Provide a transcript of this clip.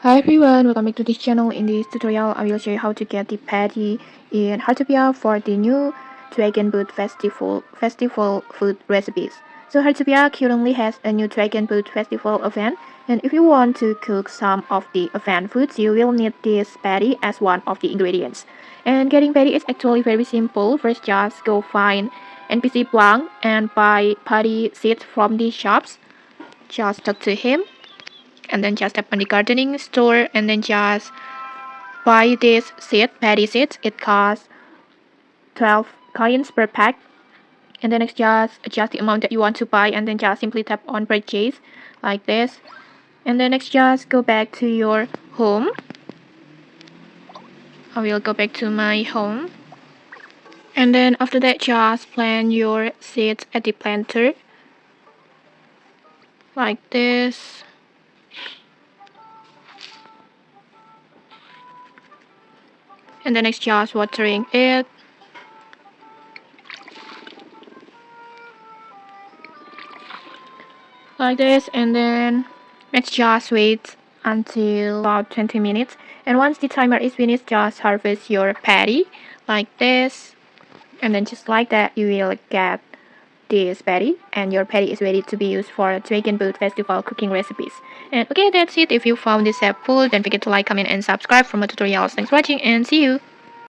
Hi everyone, welcome back to this channel. In this tutorial, I will show you how to get the Paddy in Heartopia for the new Dragon Boat Festival food recipes. So Heartopia currently has a new Dragon Boat Festival event, and if you want to cook some of the event foods, you will need this Paddy as one of the ingredients. And getting Paddy is actually very simple. First, just go find NPC Blanc and buy Paddy seeds from the shops. Just talk to him and then just tap on the gardening store and then just buy this seed, Paddy seeds. It costs 12 coins per pack. And then next just adjust the amount that you want to buy and then just simply tap on purchase like this. And then next just go back to your home. I will go back to my home. And then after that just plant your seeds at the planter like this. And then next just watering it. Like this, and then let's just wait until about 20 minutes, and once the timer is finished just harvest your Paddy like this, and then just like that you will get this Paddy, and your Paddy is ready to be used for Dragon Boat Festival cooking recipes. And okay, that's it. If you found this helpful, don't forget to like, comment and subscribe for more tutorials. Thanks for watching and see you.